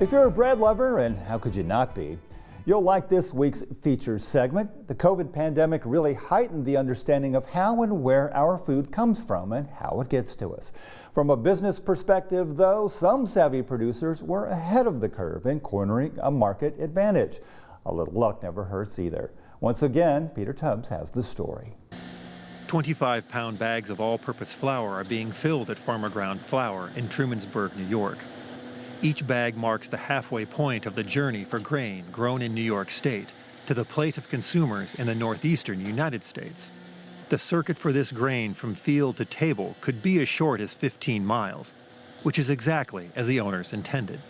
If you're a bread lover, and how could you not be, you'll like this week's feature segment. The COVID pandemic really heightened the understanding of how and where our food comes from and how it gets to us. From a business perspective, though, some savvy producers were ahead of the curve in cornering a market advantage. A little luck never hurts either. Once again, Peter Tubbs has the story. 25-pound bags of all-purpose flour are being filled at Farmer Ground Flour in Trumansburg, New York. Each bag marks the halfway point of the journey for grain grown in New York State to the plate of consumers in the northeastern United States. The circuit for this grain from field to table could be as short as 15 miles, which is exactly as the owners intended.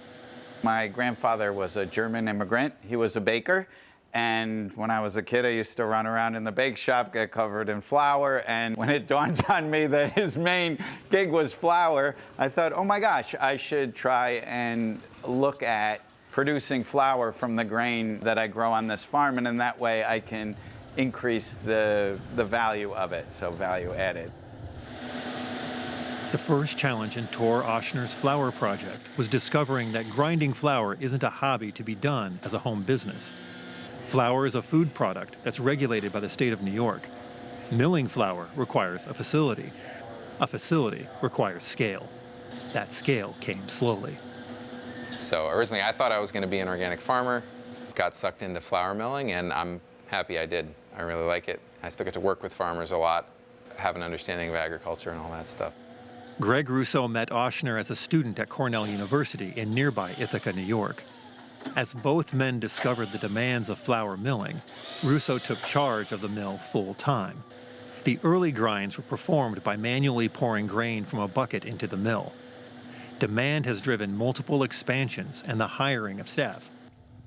My grandfather was a German immigrant. He was a baker. And when I was a kid, I used to run around in the bake shop, get covered in flour. And when it dawned on me that his main gig was flour, I thought, oh my gosh, I should try and look at producing flour from the grain that I grow on this farm. And in that way, I can increase the value of it, so value added. The first challenge in Tor Oshner's flour project was discovering that grinding flour isn't a hobby to be done as a home business. Flour is a food product that's regulated by the state of New York. Milling flour requires a facility. A facility requires scale. That scale came slowly. So originally I thought I was going to be an organic farmer, got sucked into flour milling, and I'm happy I did. I really like it. I still get to work with farmers a lot, have an understanding of agriculture and all that stuff. Greg Russo met Oshner as a student at Cornell University in nearby Ithaca, New York. As both men discovered the demands of flour milling, Russo took charge of the mill full-time. The early grinds were performed by manually pouring grain from a bucket into the mill. Demand has driven multiple expansions and the hiring of staff.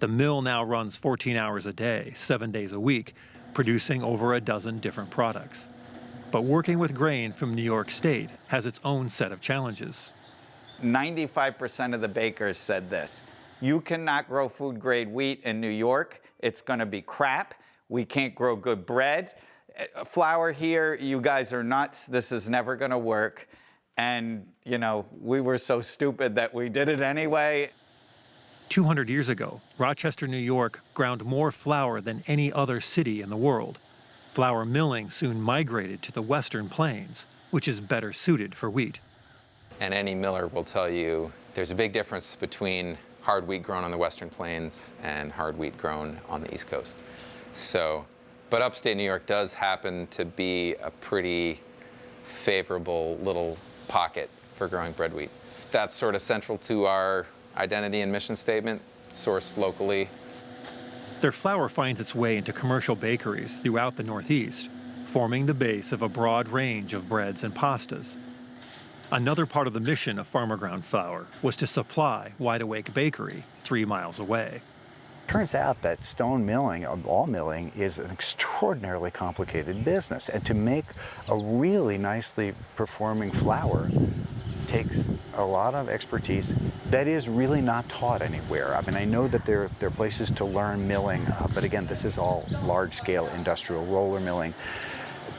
The mill now runs 14 hours a day, 7 days a week, producing over a dozen different products. But working with grain from New York State has its own set of challenges. 95% of the bakers said this: you cannot grow food-grade wheat in New York. It's going to be crap. We can't grow good bread. Flour here, you guys are nuts. This is never going to work. And, you know, we were so stupid that we did it anyway. 200 years ago, Rochester, New York ground more flour than any other city in the world. Flour milling soon migrated to the Western Plains, which is better suited for wheat. And any miller will tell you there's a big difference between hard wheat grown on the Western Plains and hard wheat grown on the East Coast. So, but upstate New York does happen to be a pretty favorable little pocket for growing bread wheat. That's sort of central to our identity and mission statement, sourced locally. Their flour finds its way into commercial bakeries throughout the Northeast, forming the base of a broad range of breads and pastas. Another part of the mission of Farmer Ground Flour was to supply Wide Awake Bakery 3 miles away. Turns out that stone milling, or ball milling, is an extraordinarily complicated business. And to make a really nicely performing flour takes a lot of expertise that is really not taught anywhere. I mean, I know that there are places to learn milling, but again, this is all large-scale industrial roller milling.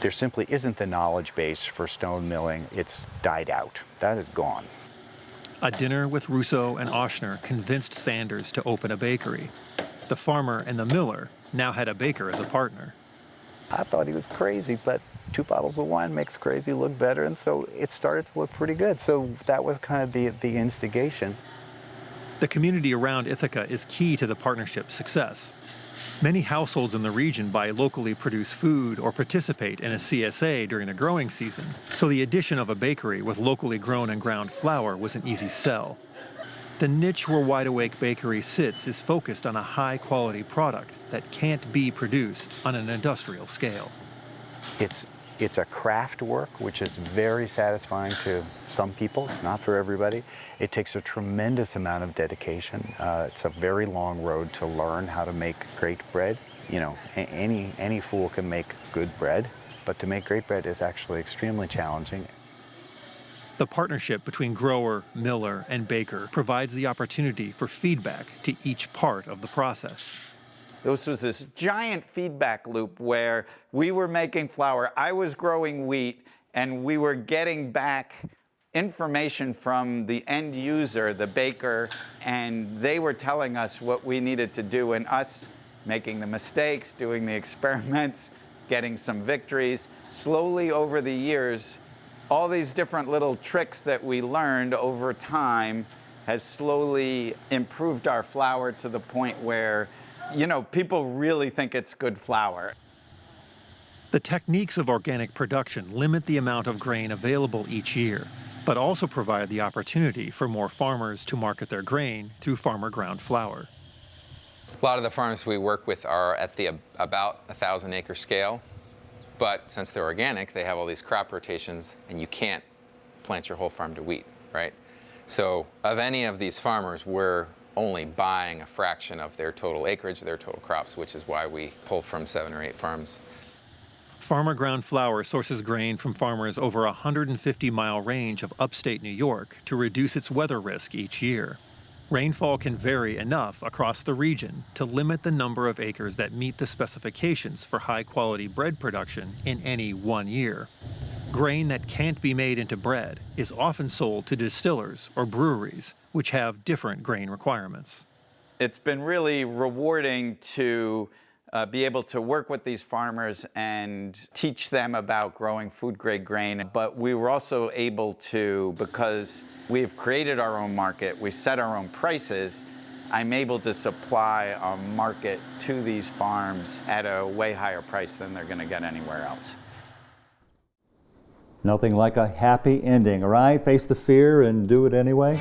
There simply isn't the knowledge base for stone milling. It's died out. That is gone. A dinner with Russo and Oshner convinced Sanders to open a bakery. The farmer and the miller now had a baker as a partner. I thought he was crazy, but 2 bottles of wine makes crazy look better, and so it started to look pretty good. So that was kind of the instigation. The community around Ithaca is key to the partnership's success. Many households in the region buy locally produced food or participate in a CSA during the growing season, so the addition of a bakery with locally grown and ground flour was an easy sell. The niche where Wide Awake Bakery sits is focused on a high-quality product that can't be produced on an industrial scale. It's a craft work, which is very satisfying to some people. It's not for everybody. It takes a tremendous amount of dedication. It's a very long road to learn how to make great bread. You know, any fool can make good bread, but to make great bread is actually extremely challenging. The partnership between grower, miller, and baker provides the opportunity for feedback to each part of the process. This was this giant feedback loop where we were making flour, I was growing wheat, and we were getting back information from the end user, the baker, and they were telling us what we needed to do, and us making the mistakes, doing the experiments, getting some victories. Slowly over the years, all these different little tricks that we learned over time has slowly improved our flour to the point where, people really think it's good flour. The techniques of organic production limit the amount of grain available each year, but also provide the opportunity for more farmers to market their grain through farmer ground flour. A lot of the farms we work with are at the about 1,000-acre scale, but since they're organic, they have all these crop rotations, and you can't plant your whole farm to wheat, right? So of any of these farmers, we're only buying a fraction of their total acreage, their total crops, which is why we pull from 7 or 8 farms. Farmer ground flour sources grain from farmers over a 150-mile range of upstate New York to reduce its weather risk each year. Rainfall can vary enough across the region to limit the number of acres that meet the specifications for high-quality bread production in any one year. Grain that can't be made into bread is often sold to distillers or breweries, which have different grain requirements. It's been really rewarding to be able to work with these farmers and teach them about growing food-grade grain. But we were also able to, because we've created our own market, we set our own prices, I'm able to supply a market to these farms at a way higher price than they're going to get anywhere else. Nothing like a happy ending, right? Face the fear and do it anyway.